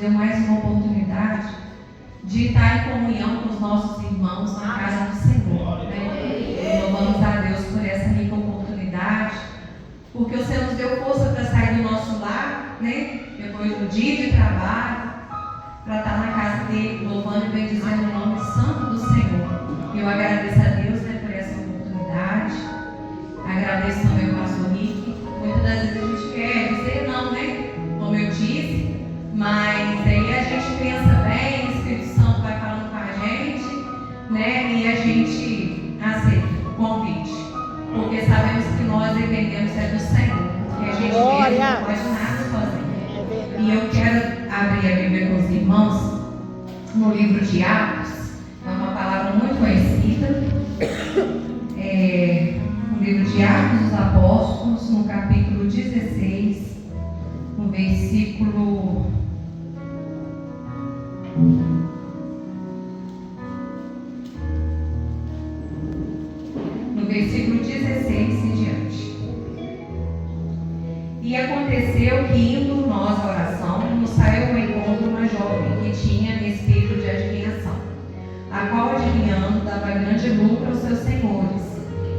deu mais uma oportunidade de estar em comunhão com os nossos irmãos na casa do Senhor, né? Louvamos a Deus por essa rica oportunidade, porque o Senhor nos deu força para sair do nosso lar, né? Depois do dia de trabalho, para estar na casa dele, louvando e bendizendo o nome santo do Senhor. Eu agradeço a Deus, né, por essa oportunidade. Agradeço também ao pastor Rick. Muitas das vezes a gente quer dizer não, né? Como eu disse, mas aí a gente pensa bem, o Espírito Santo vai falando com a gente, né? E a gente aceita o convite, porque sabemos que nós dependemos do Senhor, que a gente mesmo não pode nada sozinho. E eu quero abrir a Bíblia com os irmãos no livro de Atos. É uma palavra muito conhecida. No livro de Atos dos Apóstolos, no capítulo 16, no versículo 16 em diante. E aconteceu que, indo nós à oração, nos saiu ao encontro uma jovem que tinha espírito de adivinhação, a qual, adivinhando, dava grande lucro aos seus senhores.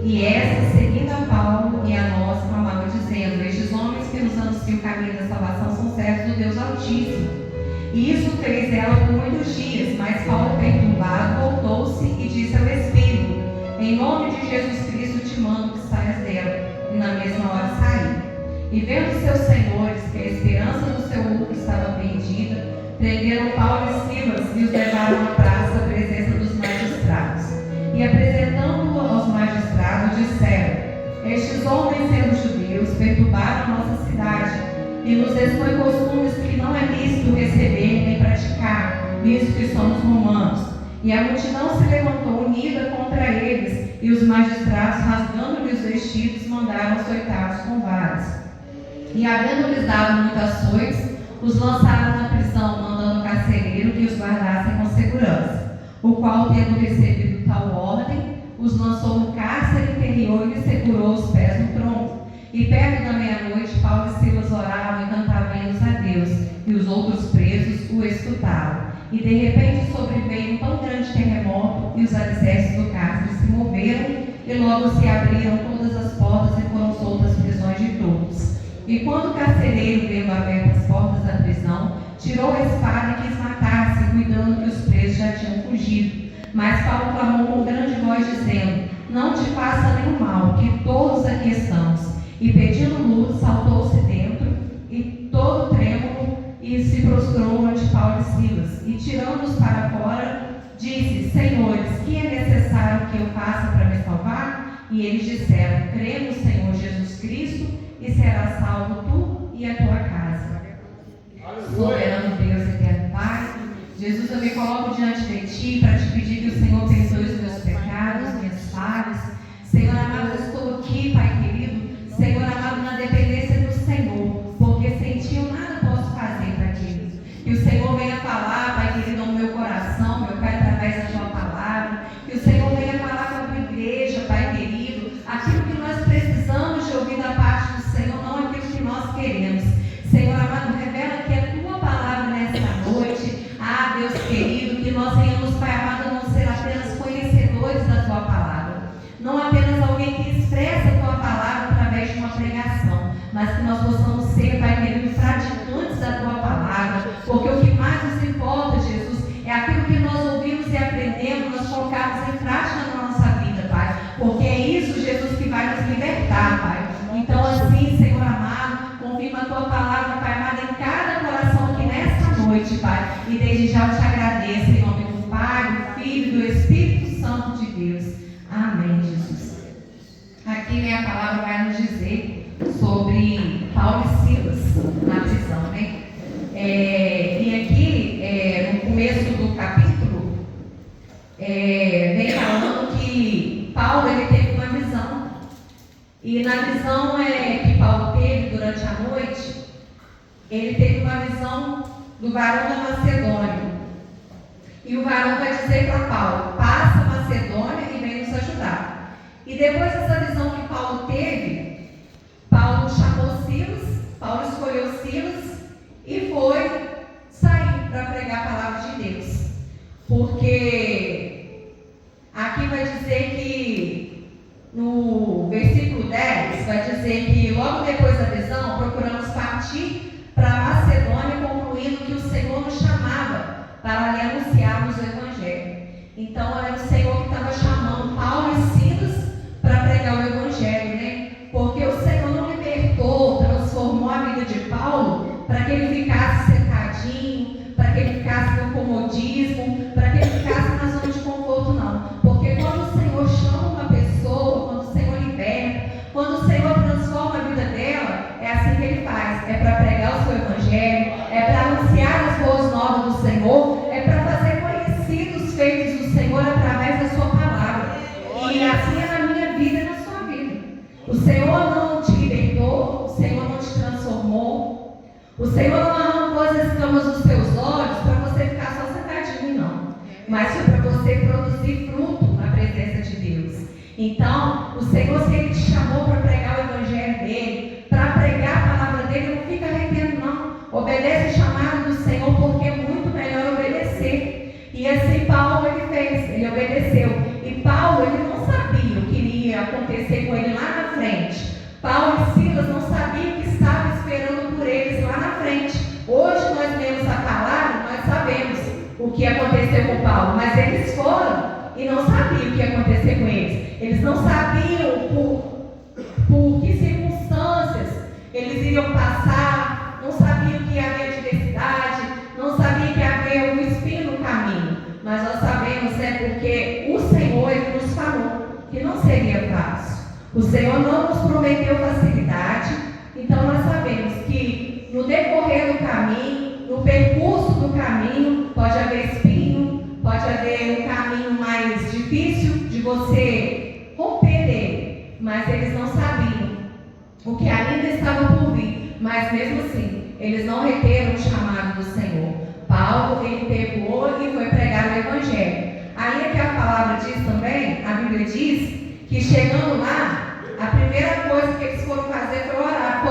E esta, seguindo a Paulo e a nós, falava, dizendo: estes homens que nos anunciam o caminho da salvação são servos do Deus Altíssimo. E isso fez ela por muitos dias, mas Paulo, perturbado, voltou-se e disse ao Espírito: em nome de Jesus Cristo te mando que saias dela. E na mesma hora saiu. E vendo seus senhores que a esperança do seu lucro estava perdida, prenderam Paulo e Silas e os levaram à praça à presença dos magistrados. E apresentando-o aos magistrados, disseram: estes homens, sendo judeus, perturbaram a nossa cidade e nos expõem costumes que não é lícito receber nem praticar, visto que somos romanos. E a multidão se levantou unida contra eles, e os magistrados, rasgando-lhes os vestidos, mandaram açoitá-los com varas. E havendo-lhes dado muitas açoites, os lançaram na prisão, mandando o carcereiro que os guardassem com segurança, o qual, tendo recebido tal ordem, os lançou no cárcere interior e lhes segurou os pés no tronco. E perto da meia-noite, Paulo e Silas oravam e cantavam hinos a Deus, e os outros presos o escutavam. E de repente sobreveio um tão grande terremoto, e os alicerces do cárcere se moveram, e logo se abriram todas as portas e foram soltas as prisões de todos. E quando o carcereiro, vendo abertas as portas da prisão, tirou a espada e quis matar-se, cuidando que os presos já tinham fugido. Mas Paulo clamou com grande voz, dizendo: não te faça nenhum mal, que todos aqui estamos. E pedindo luz, saltou-se dentro, e todo trêmulo, e se prostrou ante Paulo e Silas. E tirando-os para fora, disse: senhores, que é necessário que eu faça para me salvar? E eles disseram: crê no Senhor Jesus Cristo, e serás salvo tu e a tua casa. Soberano Deus, eterno Pai, Jesus, eu me coloco diante de ti para te pedir que o Senhor perdoe os meus pecados, minhas falhas. Senhor amado, eu estou aqui, Pai querido, Senhor amado, na dependência do Senhor, porque sem ti eu nada posso fazer, Pai querido. Que o Senhor venha falar, Pai querido, no meu coração, meu Pai, através da tua palavra. Que o Senhor venha falar com a tua igreja, Pai querido, aquilo que nós precisamos de ouvir da parte do Senhor, não aquilo que nós queremos. Senhor amado, revela aqui a tua palavra nesta noite. Ah, Deus querido, que nós venhamos, Pai amado, não ser apenas conhecedores da tua palavra, não apenas alguém que expressa a tua palavra através de uma pregação, mas que nós possamos ser, Pai querido, praticantes da tua palavra, porque o que mais nos importa, Jesus, é aquilo que nós ouvimos e aprendemos, nós colocarmos em prática na nossa vida, Pai, porque é isso, Jesus, que vai nos libertar, Pai. Então, assim, Senhor amado, confirma a tua palavra, Pai amado, em cada coração aqui nesta noite, Pai, e desde já eu te agradeço, em nome do Pai, do Filho e do Espírito Santo de Deus. Amém, Jesus. Aqui, né, a palavra vai nos dizer sobre Paulo e Silas na prisão, né? E aqui, no começo do capítulo, vem falando que Paulo, ele teve uma visão. E na visão que Paulo teve durante a noite, ele teve uma visão do varão da Macedônia. E o varão vai dizer para Paulo: passa a Macedônia e vem nos ajudar. E depois dessa visão que Paulo teve, Paulo chamou Silas, Paulo escolheu Silas e foi sair porque aqui vai dizer que, no versículo 10, vai dizer que logo depois da visão, procuramos partir para a Macedônia, concluindo que o Senhor nos chamava para lhe anunciarmos o Evangelho. Então, era o Senhor que estava chamando Paulo e Silas para pregar o Evangelho, né? Porque o Senhor não libertou, transformou a vida de Paulo para que ele ficasse sentadinho, para que ele ficasse no comodismo, para que ele ficasse na zona de conforto, não. Porque quando o Senhor chama uma pessoa, quando o Senhor liberta, quando o Senhor transforma a vida dela, é assim que ele faz. É para pregar o seu Evangelho, é para anunciar as boas novas do Senhor, é para fazer conhecidos os feitos do Senhor através da sua palavra. E assim é na minha vida e na sua vida. O Senhor não te libertou, o Senhor não te transformou, o Senhor não arrancou as escamas dos seus olhos para você ficar só sentadinho, não. Mas foi para você produzir fruto na presença de Deus. Então, o Senhor, se Ele te chamou para pregar o Evangelho dEle, para pregar a palavra dEle, não fica arrependendo, não. Obedece o chamado do Senhor, porque é muito melhor obedecer. E assim Paulo ele fez, ele obedeceu. E Paulo, ele não sabia o que iria acontecer com ele lá na frente. Paulo e Silas não sabiam o que estava esperando por eles lá na frente. Hoje nós lemos a palavra, nós sabemos o que aconteceu com Paulo, mas eles foram e não sabiam o que ia acontecer com eles. Eles não sabiam por que circunstâncias eles iriam passar, não sabiam que ia haver adversidade, não sabiam que ia haver um espinho no caminho. Mas nós sabemos, porque o Senhor ele nos falou que não seria fácil. O Senhor não nos prometeu facilidade, então nós sabemos que no decorrer do caminho, no percurso do caminho, pode haver espinho, pode haver um caminho mais difícil de você romper dele, mas eles não sabiam o que ainda estava por vir, mas mesmo assim, eles não reteram o chamado do Senhor. Paulo, ele pegou e foi pregar o Evangelho. Aí é que a palavra diz também, a Bíblia diz, que chegando lá, a primeira coisa que eles foram fazer foi orar.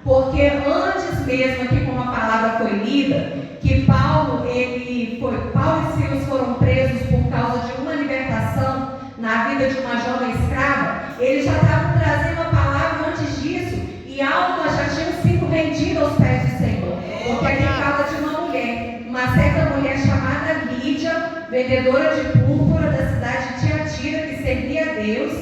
Porque antes mesmo, aqui como a palavra foi lida, que Paulo e Silas foram presos por causa de uma libertação na vida de uma jovem escrava, eles já estavam trazendo a palavra antes disso, e almas já tinham sido rendidas aos pés do Senhor. Porque aqui fala de uma certa mulher chamada Lídia, vendedora de púrpura da cidade de Tiatira, que servia a Deus,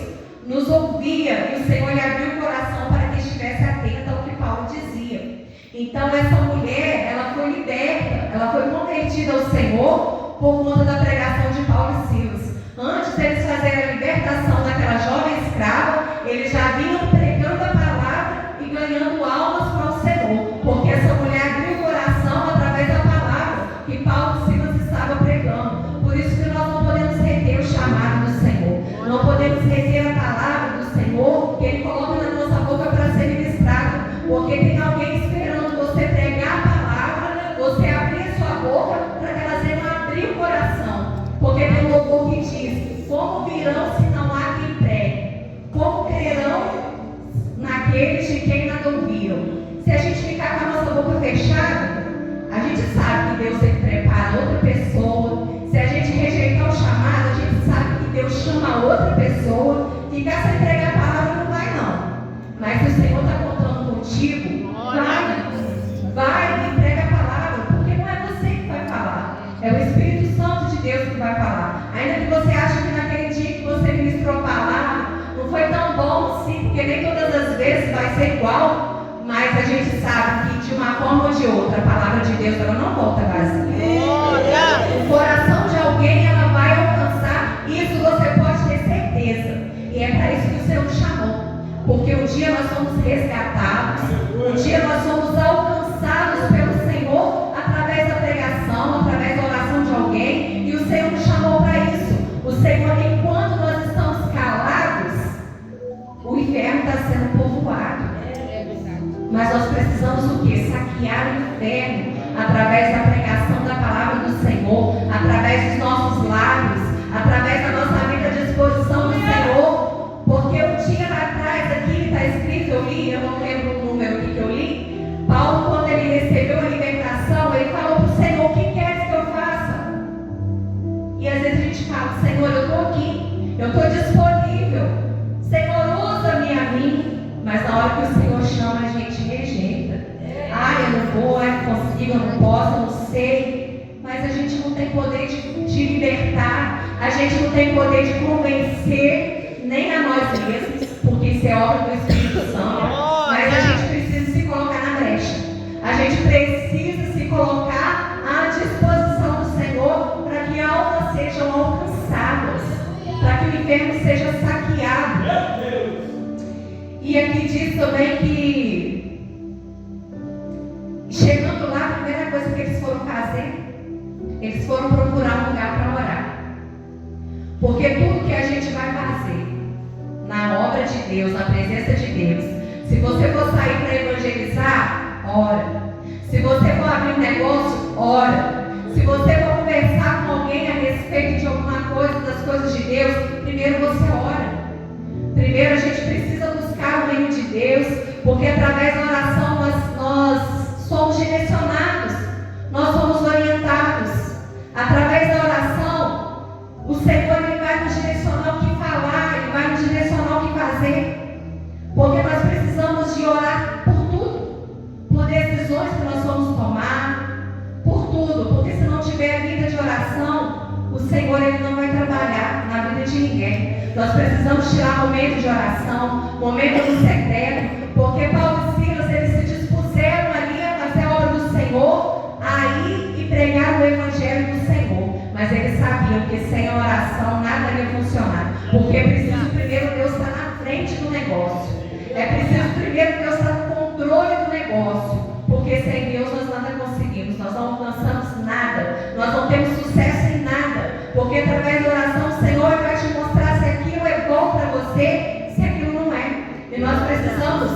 nos ouvia, e o Senhor lhe abriu o coração para que estivesse atenta ao que Paulo dizia. Então essa mulher, ela foi liberta, ela foi convertida ao Senhor por conta da pregação de Paulo e Silas. Antes deles fazerem a libertação daquela jovem escrava, eles já vinham pregando a palavra e ganhando almas para o Senhor, porque essa mulher abriu o coração através da palavra que Paulo e Silas estavam pregando. Por isso que nós não podemos reter o chamado do Senhor, não podemos reter a palavra do Senhor que Ele coloca na nossa boca para ser ministrado, porque tem alguém esperando você pregar a palavra, você abrir a sua boca para que elas venham abrir o coração, porque tem um louvor que diz: como virão se não há quem pregue? Como crerão naqueles de quem nada ouviram? Se a gente ficar com a nossa boca fechada, a gente sabe que Deus ele prepara outra pessoa. Se a gente rejeitar o chamado, a gente sabe que Deus chama outra pessoa. Ficar sem pregar a palavra não vai, não. Mas se o Senhor está contando contigo, vai e prega a palavra, porque não é você que vai falar, é o Espírito Santo de Deus que vai falar. Ainda que você ache que naquele dia que você ministrou a palavra não foi tão bom, sim, porque nem todas as vezes vai ser igual, mas a gente sabe que de uma forma ou de outra a palavra de Deus ela não volta vazia. O coração de alguém ela vai alcançar, isso você pode ter certeza, e é para isso que o Senhor nos chamou, porque um dia nós somos resgatados, um dia nós somos alcançados pelo Senhor através da pregação, através da oração de alguém, e o Senhor nos chamou para isso. O Senhor, enquanto nós estamos calados, o inferno está sendo povoado. Mas nós precisamos o quê? Saquear o inferno através da pregação da palavra do Senhor, através dos nossos lábios, através da nossa vida à disposição do Senhor. Porque um dia lá atrás, aqui está escrito, eu li, eu não lembro o número que eu li, Paulo, quando ele recebeu a libertação, ele falou para o Senhor: o que queres que eu faça? consigo, eu não posso, eu não sei. Mas a gente não tem poder de libertar, a gente não tem poder de convencer nem a nós mesmos, porque isso é obra do Espírito Santo. Mas a gente precisa se colocar na brecha. A gente precisa se colocar à disposição do Senhor para que almas sejam alcançadas, para que o inferno seja saqueado. E aqui diz também que, chegando lá, a primeira coisa que eles foram fazer, eles foram procurar um lugar para orar. Porque tudo que a gente vai fazer na obra de Deus, na presença de Deus, se você for sair para evangelizar, ora. Se você for abrir um negócio, ora. Se você for conversar com alguém a respeito de alguma coisa, das coisas de Deus, primeiro você ora. Primeiro a gente precisa buscar o reino de Deus, porque através da oração nós somos direcionados, nós somos orientados. Através da oração, o Senhor ele vai nos direcionar o que falar, Ele vai nos direcionar o que fazer, porque nós precisamos de orar por tudo, por decisões que nós vamos tomar, por tudo, porque se não tiver vida de oração, o Senhor ele não vai trabalhar na vida de ninguém. Nós precisamos tirar momento de oração, momento no secreto, porque Paulo e Silas eles se dispuseram ali a fazer a obra do Senhor, a ir e pregar o Evangelho do Senhor. Mas eles sabiam que sem a oração nada ia funcionar, porque é preciso primeiro Deus estar na frente do negócio, é preciso primeiro Deus estar no controle do negócio, porque sem Deus nós nada conseguimos, nós não alcançamos nada, nós não temos sucesso em nada, porque através da oração o Senhor vai te mostrar se aquilo é bom para você, se aquilo não é. E nós precisamos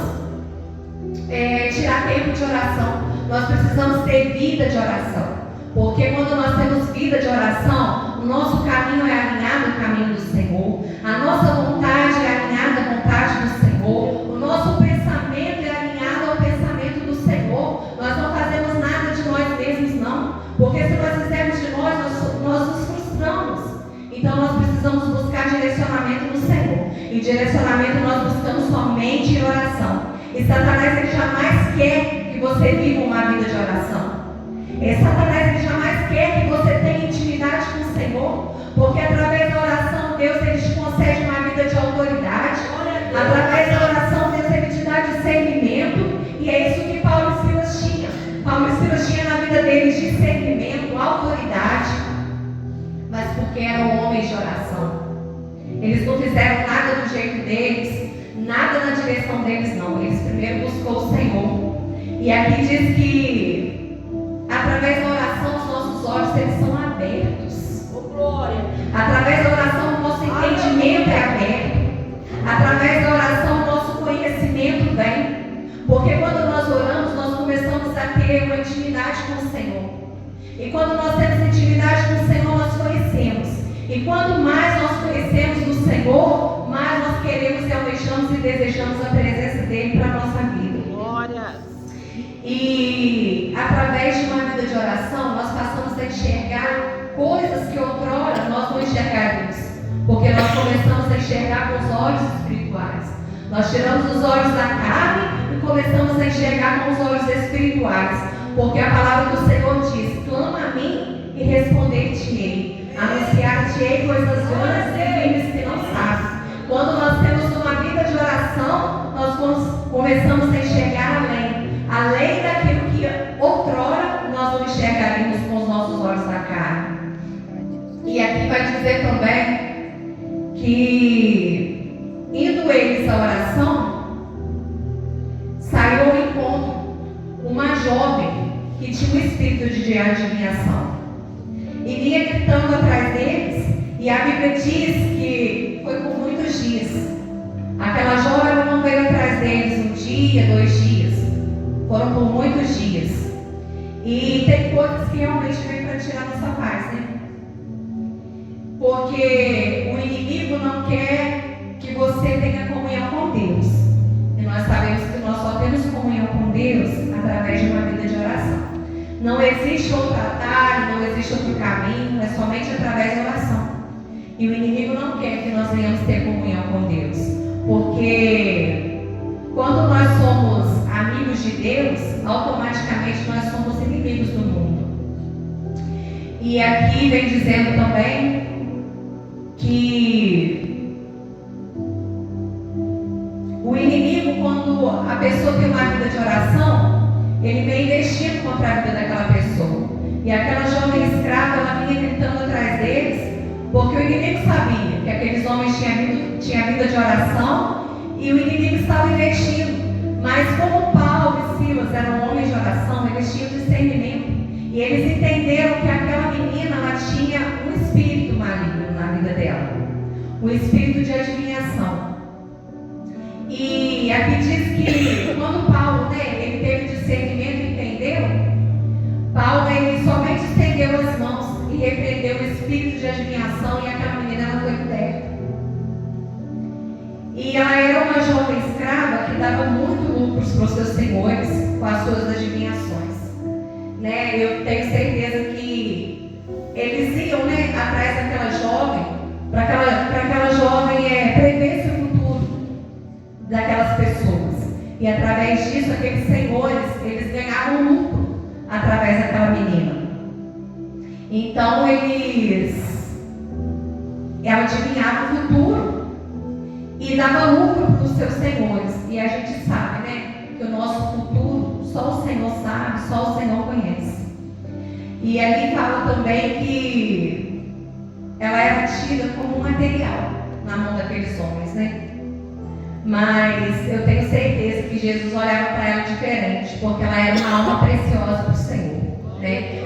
tirar tempo de oração, nós precisamos ter vida de oração, porque quando nós temos vida de oração, o nosso caminho é alinhado ao caminho do Senhor, a nossa vontade é alinhada à vontade do Senhor, o nosso pensamento é alinhado ao pensamento do Senhor. Nós não fazemos nada de nós mesmos, não, porque se nós fizermos de nós nos frustramos. Então nós precisamos buscar direcionamento no Senhor, e direcionamento nós buscamos somente em oração. E Satanás ele jamais quer que você viva uma vida de oração. Satanás ele jamais quer que você tenha intimidade com o Senhor, porque através da oração Deus ele te concede uma vida de autoridade. Através da oração Deus ele te dá discernimento, e é isso que Paulo e Silas tinham. Paulo e Silas tinham na vida deles discernimento, autoridade, mas porque eram homens de oração. Eles não fizeram nada do jeito deles, nada na direção deles, não. Eles primeiro buscou o Senhor. E aqui diz que através da oração os nossos olhos eles são abertos. Oh, glória! Através da oração o nosso entendimento é aberto. Através da oração o nosso conhecimento vem. Porque quando nós oramos, nós começamos a ter uma intimidade com o Senhor. E quando nós temos intimidade com o Senhor, nós conhecemos. E quanto mais nós conhecemos do Senhor, mais nós queremos e almejamos e desejamos a presença dele para a nossa vida. Glória! E através de uma vida de oração, nós passamos a enxergar coisas que outrora nós não enxergaríamos, porque nós começamos a enxergar com os olhos espirituais. Nós tiramos os olhos da carne e começamos a enxergar com os olhos espirituais, porque a palavra do Senhor diz: clama a mim e responder-te-ei, anunciar-te-ei coisas grandes e firmes que não sabes. Quando nós temos uma vida de oração, nós começamos a enxergar além daquilo que outrora nós não enxergaríamos com os nossos olhos da carne. E aqui vai dizer também que, indo eles à oração, saiu ao encontro uma jovem que tinha um espírito de adivinhação e vinha gritando atrás deles, e a Bíblia diz que foi por muitos dias. Aquela jovem não veio atrás deles um dia, 2 dias, foram por muitos dias. E tem coisas que realmente vêm para tirar nossa paz, né? Porque o inimigo não quer que você tenha comunhão com Deus. E nós sabemos que nós só temos comunhão com Deus através de uma vida de oração. Não existe outro atalho, não existe outro caminho, é somente através da oração. E o inimigo não quer que nós venhamos ter comunhão com Deus, porque quando nós somos amigos de Deus, automaticamente nós somos inimigos E aqui vem dizendo também que o inimigo, quando a pessoa tem uma vida de oração, ele vem investindo contra a vida daquela pessoa. E aquela jovem escrava, ela vinha gritando atrás deles, porque o inimigo sabia que aqueles homens tinham vida de oração e o inimigo estava investindo. Mas como Paulo e Silas eram homens de oração, eles tinham discernimento. E eles entenderam que aquela menina, ela tinha um espírito maligno na vida dela. Um espírito de adivinhação. E aqui diz que quando Paulo, ele teve discernimento e entendeu, Paulo, ele somente estendeu as mãos e repreendeu o espírito de adivinhação, e aquela menina, ela foi liberta. E ela era uma jovem escrava que dava muito lucros para os seus senhores com as suas adivinhações. Eu tenho certeza que eles iam atrás daquela jovem, para aquela jovem prever o futuro daquelas pessoas. E através disso, aqueles senhores, eles ganhavam lucro através daquela menina. Então, ela adivinhava o futuro e dava lucro para os seus senhores. E a gente sabe, que o nosso futuro só o Senhor sabe, só o Senhor conhece. E ali fala também que ela era tida como um material na mão daqueles homens, Mas eu tenho certeza que Jesus olhava para ela diferente, porque ela era uma alma preciosa para o Senhor,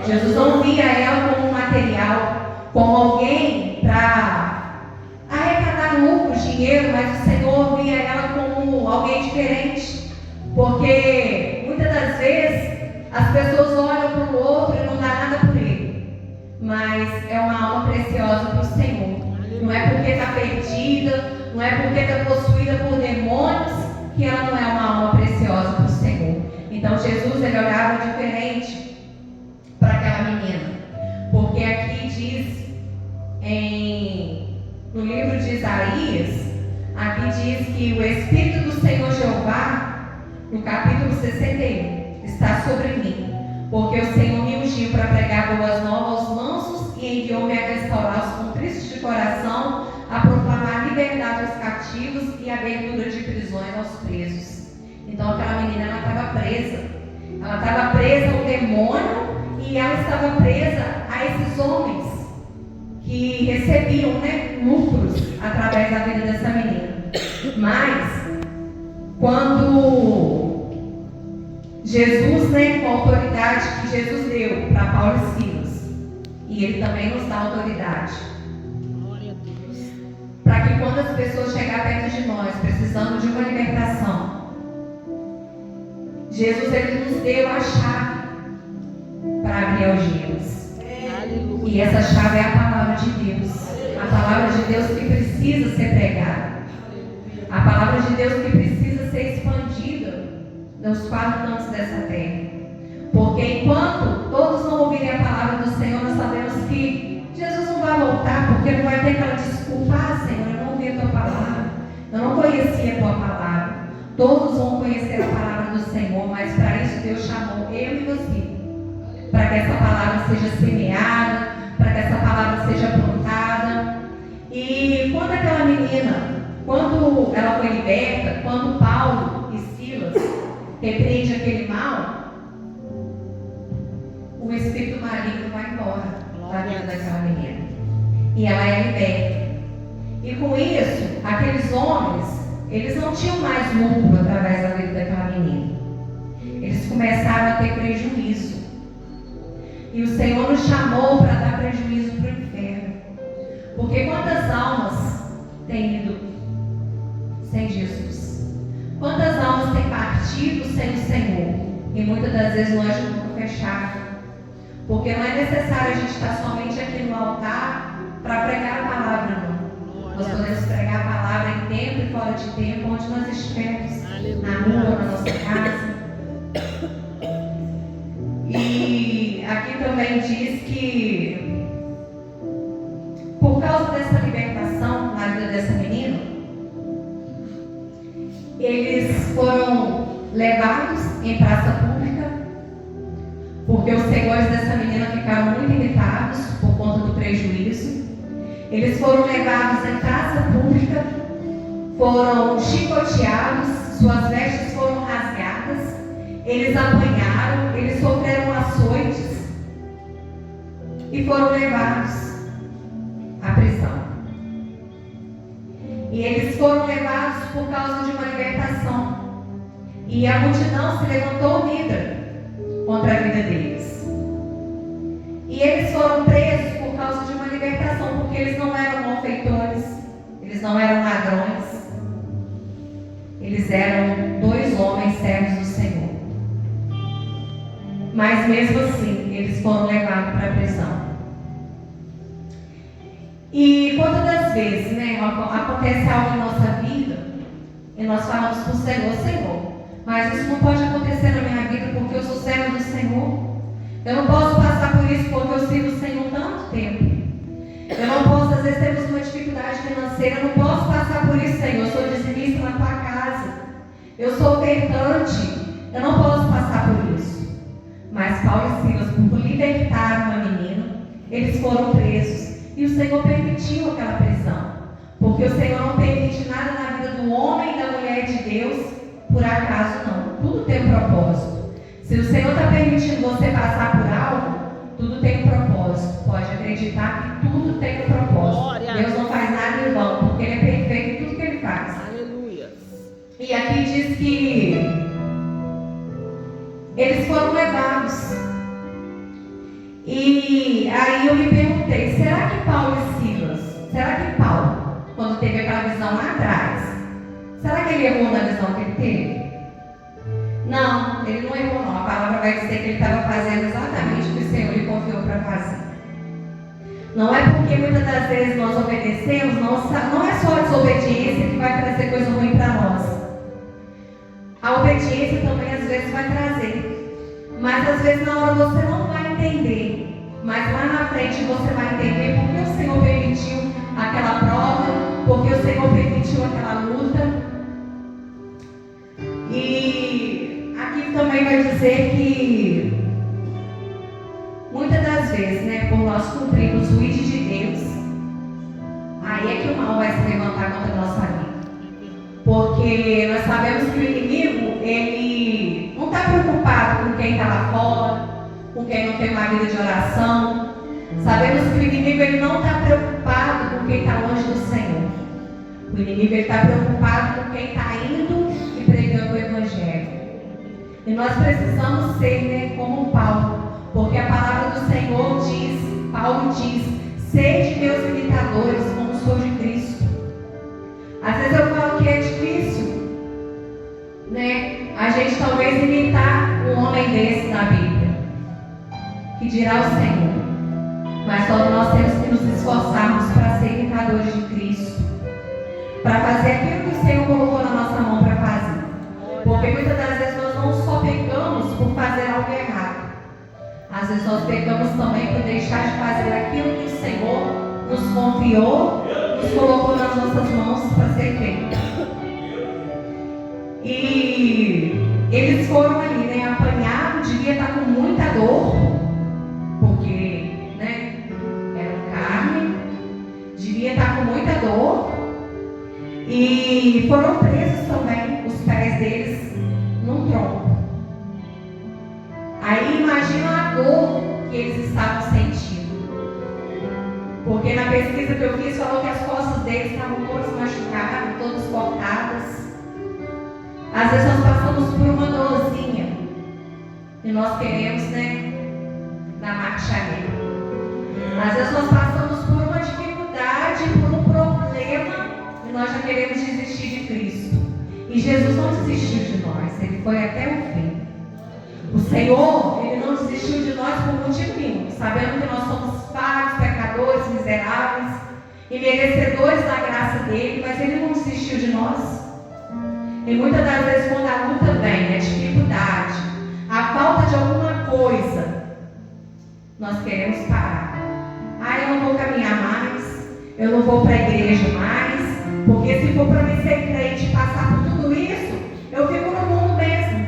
Jesus não via ela como um material, como alguém para arrecadar lucro, dinheiro, mas o Senhor via ela como alguém diferente, porque muitas das vezes as pessoas olham para o outro e não dá nada por ele, mas é uma alma preciosa para o Senhor. Não é porque está perdida, não é porque está possuída por demônios que ela não é uma alma preciosa para o Senhor. Então Jesus, ele olhava diferente para aquela menina, porque aqui diz no livro de Isaías, aqui diz que o Espírito do Senhor Jeová, no capítulo 61, está sobre mim, porque o Senhor me ungiu para pregar boas novas aos mansos e enviou-me a restaurar os contritos de coração, a proclamar liberdade aos cativos e abertura de prisões aos presos. Então aquela menina, ela estava presa ao demônio, e ela estava presa a esses homens que recebiam lucros através da vida dessa menina. Mas quando Jesus, com a autoridade que Jesus deu para Paulo e Silas, e ele também nos dá autoridade, para que quando as pessoas chegarem perto de nós precisando de uma libertação, Jesus, ele nos deu a chave para abrir algemas. E essa chave é a palavra de Deus. A palavra de Deus que precisa ser pregada. A palavra de Deus que precisa ser expandida nos quatro cantos dessa terra. Porque enquanto todos não ouvirem a palavra do Senhor, nós sabemos que Jesus não vai voltar, porque não vai ter aquela desculpa: Senhor, eu não ouvi a tua palavra, eu não conhecia a tua palavra. Todos vão conhecer a palavra do Senhor, mas para isso Deus chamou eu e você, para que essa palavra seja semeada, para que essa palavra seja plantada. E quando aquela menina, quando ela foi liberta, quando Paulo e Silas repreendem aquele mal, o espírito maligno vai embora da vida daquela menina, e ela é liberta. E com isso, aqueles homens, eles não tinham mais lucro através da vida daquela menina. Eles começaram a ter prejuízo. E o Senhor nos chamou para dar prejuízo para o inferno. Porque quantas almas têm ido sem Jesus? Quantas almas têm partido sem o Senhor? E muitas das vezes nós de boca fechada. Porque não é necessário a gente estar somente aqui no altar para pregar a palavra, não. Nós podemos pregar a palavra em tempo e fora de tempo, onde nós estivermos, na rua, na nossa casa. E aqui também diz que, por causa dessa libertação na vida dessa menina, eles foram levados em praça pública, porque os senhores dessa menina ficaram muito irritados por conta do prejuízo. Eles foram levados em praça pública, foram chicoteados, suas vestes foram rasgadas, eles apanharam, eles sofreram açoites e foram levados à prisão. E eles foram levados por causa de uma libertação. E a multidão se levantou unida contra a vida deles. E eles foram presos por causa de uma libertação, porque eles não eram malfeitores, eles não eram ladrões, eles eram 2 homens servos do Senhor. Mas mesmo assim, eles foram levados para a prisão. E quantas das vezes, né, acontece algo em nossa vida e nós falamos para o Senhor, Senhor, mas isso não pode acontecer na minha vida porque eu sou servo do Senhor. Eu não posso passar por isso porque eu sirvo o Senhor tanto tempo. Eu não posso, às vezes temos uma dificuldade financeira, eu não posso passar por isso, Senhor. Eu sou dizimista na tua casa, eu sou ofertante, eu não posso passar por isso. Mas Paulo e Silas, por libertar uma menina, eles foram presos. E o Senhor permitiu aquela prisão, porque o Senhor não permite nada na vida do homem e da mulher de Deus por acaso, não. Tudo tem um propósito. Se o Senhor está permitindo você passar por algo, tudo tem um propósito. Pode acreditar que tudo tem um propósito. Glória. Deus não faz nada em vão, porque Ele é perfeito em tudo que Ele faz. Aleluia. E aqui diz que eles foram levados. E aí eu me perguntei, será que Paulo e Silas, quando teve aquela visão lá atrás, será que ele errou na visão que ele teve? Não, ele não errou não. A palavra vai dizer que ele estava fazendo exatamente o que o Senhor lhe confiou para fazer. Não é porque muitas das vezes nós obedecemos, não é só a desobediência que vai trazer coisa ruim para nós. A obediência também às vezes vai trazer. Mas às vezes na hora você não vai entender. Mas lá na frente você vai entender porque o Senhor permitiu aquela prova, porque o Senhor permitiu aquela luta. E aqui também vai dizer que muitas das vezes, né, por nós cumprirmos o ID de Deus, aí é que o mal vai se levantar contra a nossa vida. Porque nós sabemos que o inimigo, ele não está preocupado com quem está lá fora, com quem não tem uma vida de oração. Sabemos que o inimigo, ele não está preocupado com quem está longe do Senhor. O inimigo, ele está preocupado com quem está indo e pregando o Evangelho. E nós precisamos ser, né, como Paulo, porque a palavra do Senhor diz, Paulo diz, sede meus imitadores, como sou de Cristo. Às vezes eu falo que é difícil, né, a gente talvez imitar um homem desse na Bíblia, que dirá o Senhor. Mas só nós temos que nos esforçarmos para ser imitadores de Cristo, para fazer aquilo que o Senhor colocou na nossa mão para fazer. Porque muitas das vezes nós não só pecamos por fazer algo errado, às vezes nós pecamos também por deixar de fazer aquilo que o Senhor nos confiou, nos colocou nas nossas mãos para ser feito. E eles foram ali, né, apanhados, devia estar com muita dor, porque, né, era carne, devia estar com muita dor, e foram presos também, os pés deles, num tronco. Aí imagina a dor que eles estavam sentindo, porque na pesquisa que eu fiz falou que as costas deles estavam todas machucadas, todas cortadas. Às vezes nós passamos por uma dorzinha e nós queremos, né, na marcha ré. Às vezes nós passamos por uma dificuldade, por um problema e nós já queremos desistir de Cristo. E Jesus não desistiu de nós, Ele foi até o fim. O Senhor, Ele não desistiu de nós por motivo nenhum, sabendo que nós somos falhos, pecadores, miseráveis e merecedores da graça dEle, mas Ele não desistiu de nós. E muitas das vezes quando a luta vem, a dificuldade, a falta de alguma coisa, nós queremos parar. Eu não vou caminhar mais, eu não vou para a igreja mais, porque se for para mim ser crente e passar por tudo isso, eu fico no mundo mesmo.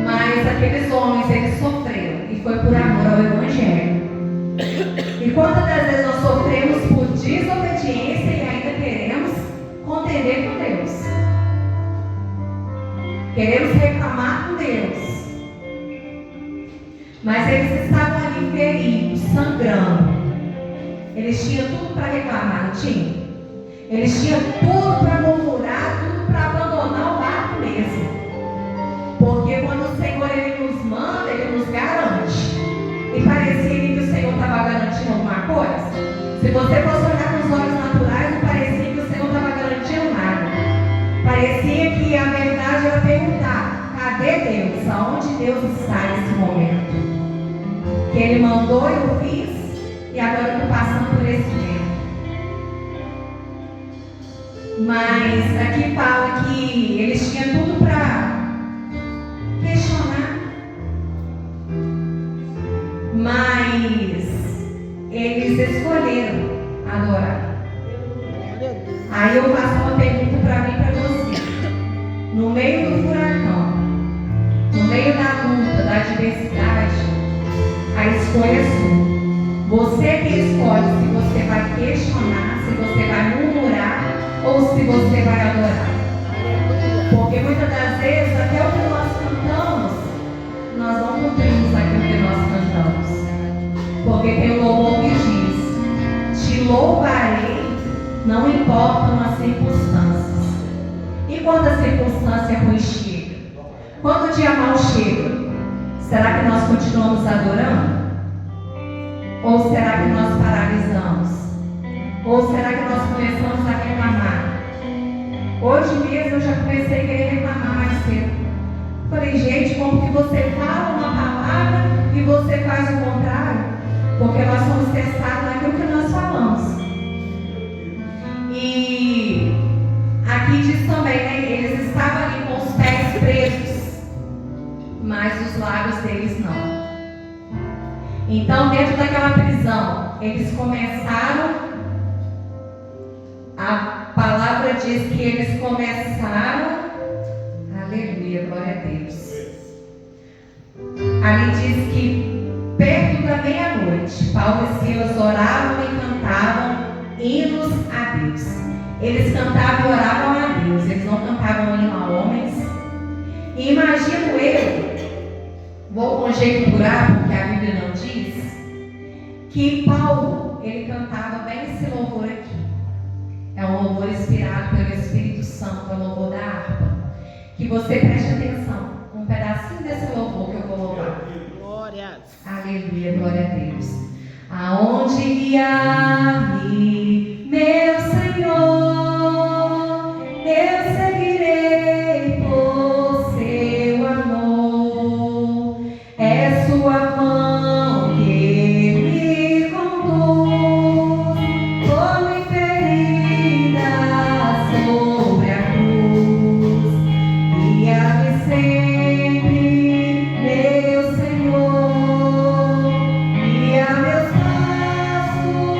Mas aqueles homens, eles sofreram e e foi por amor ao Evangelho. E quantas das vezes nós sofremos por desobediência e ainda queremos contender com Deus? Queremos reclamar com Deus. Mas eles estavam ali feridos, sangrando. Eles tinham tudo para reclamar, não tinham? Eles tinham tudo para murmurar, tudo para abandonar o barco mesmo. Porque quando o Senhor ele nos manda, ele nos garante. E parecia que o Senhor estava garantindo alguma coisa. Se você fosse olhar com os olhos naturais, não parecia que o Senhor estava garantindo nada. Parecia que a verdade era perguntar: cadê Deus? Aonde Deus está nesse momento? Que Ele mandou, eu fiz, e agora eu estou passando por esse tempo. Mas aqui fala que eles tinham tudo para questionar, mas eles escolheram adorar. Aí eu faço uma pergunta para mim e para você. No meio do furacão, no meio da luta, da adversidade, a escolha é sua. Você que escolhe se você vai questionar, se você vai murmurar ou se você vai adorar. Porque muitas das vezes até o que nós cantamos, nós não cumprimos aquilo que nós cantamos. Porque tem um louvor que diz: te louvarei, não importam as circunstâncias. E quando a circunstância ruim chega? Quando o dia mau chega? Será que nós continuamos adorando? Ou será que nós paralisamos? Ou será que nós começamos a reclamar? Hoje mesmo eu já comecei a querer reclamar mais cedo. Falei, gente, como que você fala uma palavra e você faz o contrário? Porque nós somos testados naquilo que nós falamos. E aqui diz também, né? Eles estavam ali com os pés presos, mas os lábios deles não. Então, dentro daquela prisão, eles começaram, a palavra diz que eles começaram, aleluia, glória a Deus. Ali diz que perto da meia-noite, Paulo e Silas oravam e cantavam hinos a Deus. Eles cantavam e oravam a Deus, eles não cantavam hino a homens. E imagino eu, vou conjecturar, porque a Bíblia não diz, que Paulo, ele cantava bem esse louvor aqui. É um louvor inspirado pelo Espírito Santo, é o louvor da harpa. Que você preste atenção, um pedacinho desse louvor que eu vou louvar. Glória. Aleluia, glória a Deus. Aonde guiar-me, meu Senhor, eu seguirei por seu amor. É sua mão que me conduz, como ferida sobre a cruz. Guia-me sempre, meu Senhor, guia meus passos.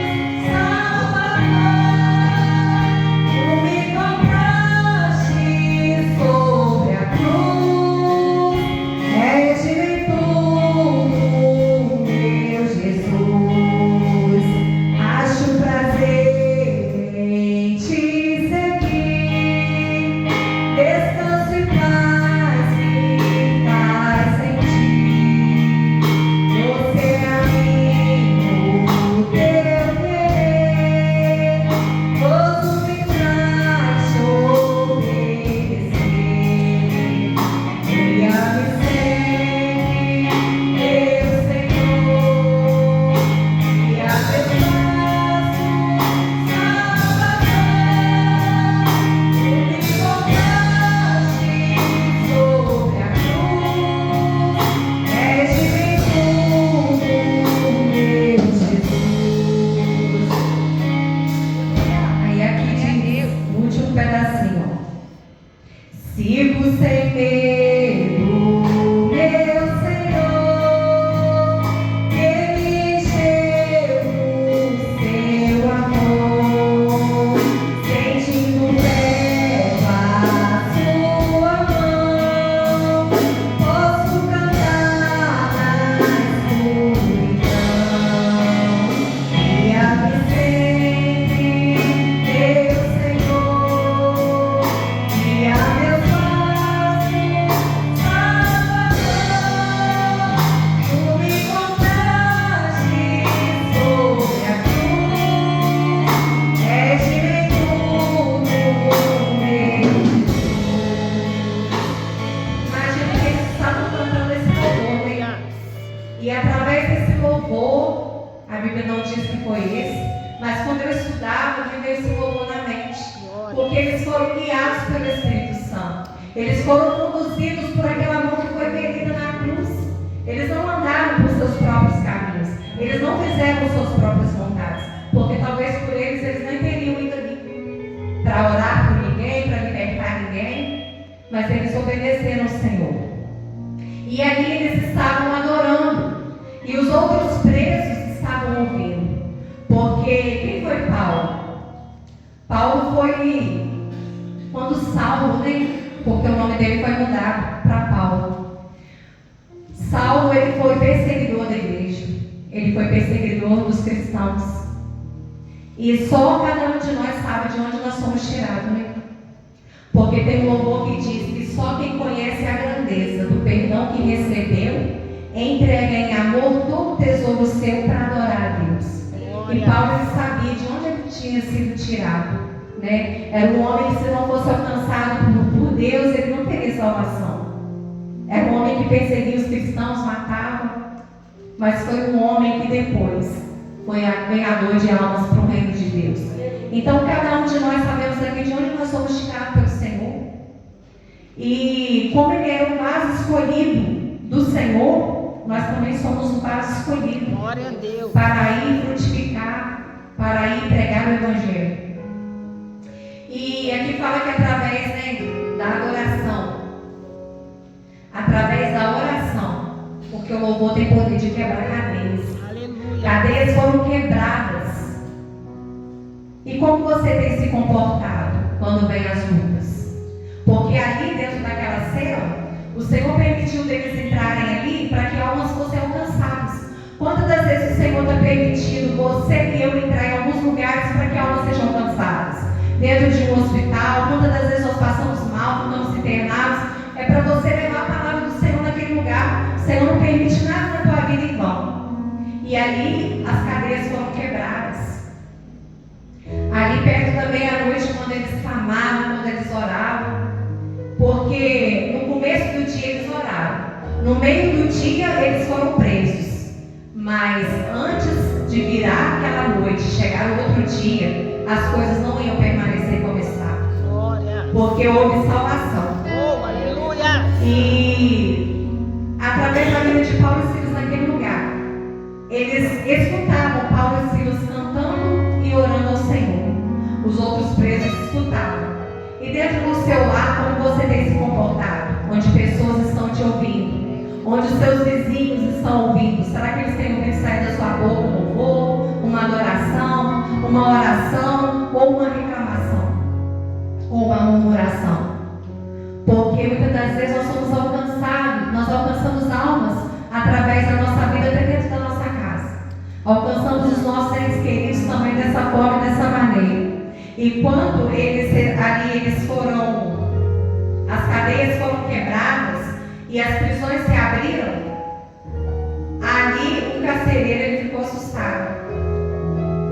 diz que foi esse, mas quando eu estudava, me veio esse louvor na mente. Porque eles foram guiados pelo Espírito Santo. Eles foram conduzidos por aquela mão que foi ferida na cruz. Eles não andaram por seus próprios caminhos. Eles não fizeram suas próprias vontades. Porque talvez por eles nem teriam ido ali para orar por ninguém, para libertar ninguém. Mas eles obedeceram ao Senhor. E ali eles estavam adorando. E os outros presos estavam ouvindo. Porque quem foi Paulo? Paulo foi quando Saulo, né? Porque o nome dele foi mudado para Paulo. Saulo, ele foi perseguidor da igreja. Ele foi perseguidor dos cristãos. E só cada um de nós sabe de onde nós somos tirados, né? Porque tem um louvor que diz que só quem conhece a grandeza do perdão que recebeu entrega em amor todo o tesouro seu para adorar a Deus. E Paulo ele sabia de onde ele tinha sido tirado, né? Era um homem que, se não fosse alcançado por Deus, ele não teria salvação. Era um homem que perseguia os cristãos, matava, mas foi um homem que depois foi ganhador de almas para o reino de Deus. Então, cada um de nós sabemos aqui de onde nós somos tirados pelo Senhor. E como ele era um vaso escolhido do Senhor, nós também somos um vaso escolhido. Glória a Deus. Para ir frutificar, para ir pregar o Evangelho. E aqui fala que através, né, da adoração, através da oração, porque o louvor tem poder de quebrar cadeias. Aleluia. Cadeias foram quebradas. E como você tem se comportado quando vem as lutas? Porque ali dentro daquela cela, o Senhor permitiu deles entrarem ali para que almas fossem alcançadas. Quantas das vezes o Senhor está permitindo você e eu entrar em alguns lugares para que almas sejam alcançadas? Dentro de um hospital, quantas das vezes nós passamos mal, ficamos internados, é para você levar a palavra do Senhor naquele lugar. O Senhor não permite nada na tua vida em vão. E ali as cadeias foram quebradas. Ali perto da meia-noite, quando eles clamavam, quando eles oravam, porque no começo do dia eles oraram, no meio do dia eles foram presos, mas antes de virar aquela noite, chegar o outro dia, as coisas não iam permanecer como estavam. Glória. Porque houve salvação. Oh, aleluia. E através da vida de Paulo e Silas naquele lugar, eles escutavam Paulo e Silas cantando e orando ao Senhor. Os outros presos escutavam. E dentro do seu lar, como você tem se comportado? Onde pessoas estão te ouvindo? Onde os seus vizinhos estão ouvindo? Será que eles têm ouvido sair da sua boca um louvor, uma adoração, uma oração ou uma reclamação? Ou uma murmuração? Porque muitas das vezes nós somos alcançados, nós alcançamos almas através da nossa vida até dentro da nossa casa. Alcançamos os nossos seres queridos também dessa forma e dessa maneira. E quando eles foram, as cadeias foram quebradas e as prisões se abriram, ali o carcereiro ele ficou assustado.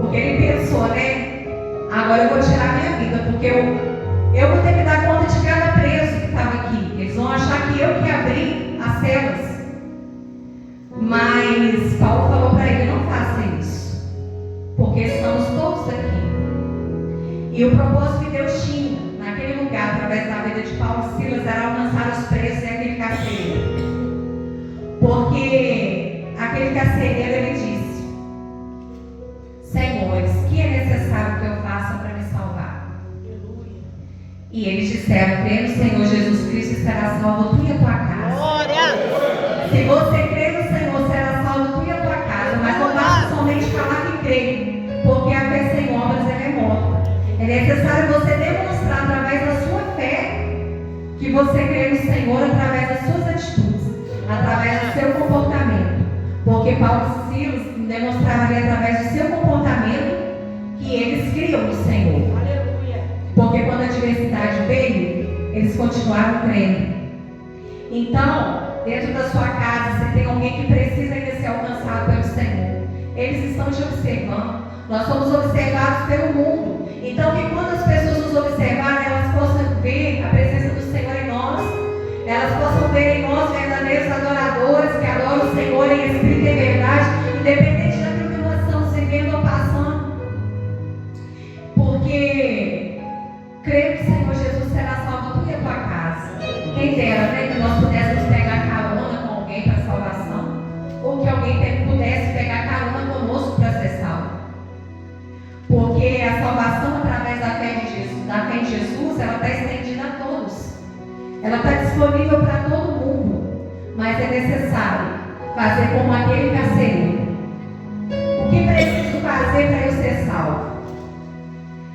Porque ele pensou, né? Agora eu vou tirar minha vida, porque eu vou ter que dar conta de cada preso que estava aqui. Eles vão achar que eu que abri as celas. Mas Paulo falou para ele: não faça isso, porque estamos todos aqui. E o propósito que Deus tinha naquele lugar, através da vida de Paulo e Silas, era alcançar os presos e aquele carcereiro. Porque aquele carcereiro, ele disse: Senhores, que é necessário que eu faça para me salvar? E eles disseram: crê no Senhor Jesus Cristo e será salvo tu e a tua casa. Glória. Se você crê no Senhor, será salvo tu e a tua casa. Mas não basta somente falar que crê, porque a fé sem obras ela é morta. É necessário você demonstrar através da sua fé que você crê no Senhor, através das suas atitudes, através do seu comportamento. Porque Paulo e Silas demonstraram ali através do seu comportamento que eles criam no Senhor. Aleluia. Porque quando a adversidade veio, eles continuaram crendo. Então, dentro da sua casa, se tem alguém que precisa ainda ser alcançado pelo Senhor, eles estão te observando. Nós somos observados pelo mundo. Então, que quando as pessoas nos observarem, elas possam ver a presença do Senhor em nós. Elas possam ver em nós verdadeiros adoradores que adoram o Senhor em espírito e em verdade, independente daquilo que nós estamos vivendo Jesus, ela está estendida a todos. Ela está disponível para todo mundo. Mas é necessário fazer como aquele carcereiro. O que preciso fazer para eu ser salvo?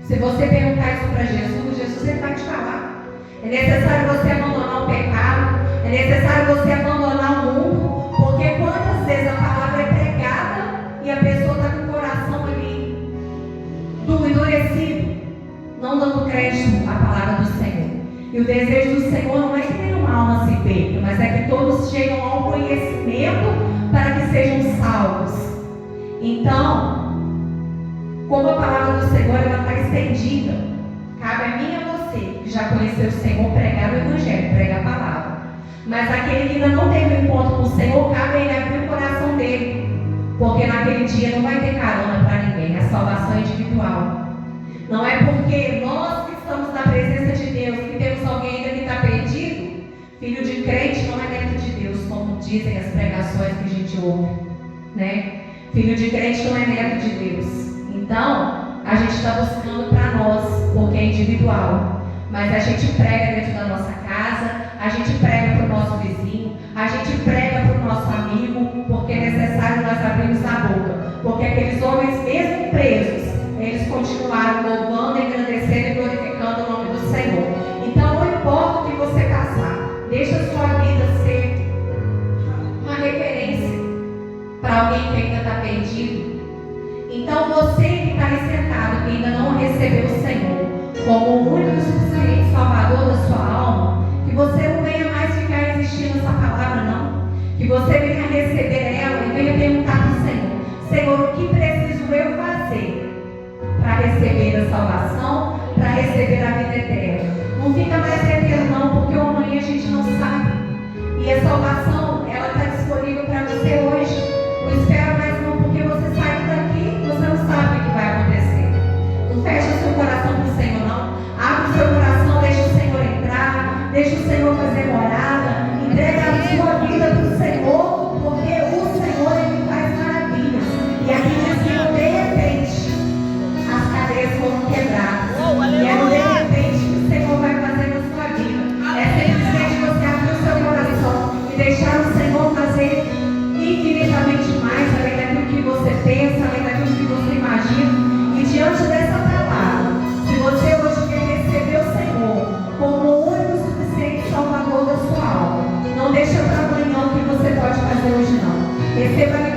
Se você perguntar isso para Jesus, Jesus ele vai te falar. É necessário você abandonar o pecado. É necessário você abandonar o mundo. Porque quantas vezes a palavra é pregada e a pessoa está com o coração ali endurecido, não dando crédito à palavra do Senhor. E o desejo do Senhor não é que nenhuma alma se perca, mas é que todos cheguem ao conhecimento para que sejam salvos. Então, como a palavra do Senhor está estendida, cabe a mim e a você, que já conheceu o Senhor, pregar o Evangelho, pregar a palavra. Mas aquele que ainda não teve um encontro com o Senhor, cabe a ele abrir o coração dele. Porque naquele dia não vai ter carona para ninguém, a salvação é individual. Não é porque nós que estamos na presença de Deus, que temos alguém ainda que está perdido. Filho de crente não é neto de Deus, como dizem as pregações que a gente ouve, né? Filho de crente não é neto de Deus. Então, a gente está buscando para nós, porque é individual. Mas a gente prega dentro da nossa casa, a gente prega para o nosso vizinho, a gente prega para o nosso amigo, porque é necessário nós abrirmos a boca. Porque aqueles homens, mesmo presos, eles continuaram louvando, engrandecendo e glorificando o nome do Senhor. Então, não importa o que você passar, deixa a sua vida ser uma referência para alguém que ainda está perdido. Então, você que está aí sentado, que ainda não recebeu o Senhor como o único e suficiente Salvador da sua alma, que você não venha mais ficar insistindo nessa palavra, não. Que você venha receber ela e venha perguntar para o Senhor: Senhor, o que preciso eu fazer para receber a salvação, para receber a vida eterna? Não fica mais retendo não, porque o amanhã a gente não sabe. E a salvação, ela está disponível para você hoje. Não espera mais não, porque você saiu daqui, você não sabe o que vai acontecer. Não fecha o seu coração para o Senhor não. Abre o seu coração, deixa o Senhor entrar, deixa o Senhor fazer morada, entrega a sua vida para o Senhor, porque o Senhor ele faz maravilhas. E aqui diz que de repente as cadeias foram quebradas. E é de repente que o Senhor vai fazer na sua vida. É simplesmente você abrir o seu coração e deixar o Senhor fazer infinitamente mais, além daquilo que você pensa, além daquilo que você imagina. E diante dessa palavra, se você hoje quer receber o Senhor como o único e suficiente Salvador da sua alma, não deixa para amanhã o que você pode fazer hoje não. Receba a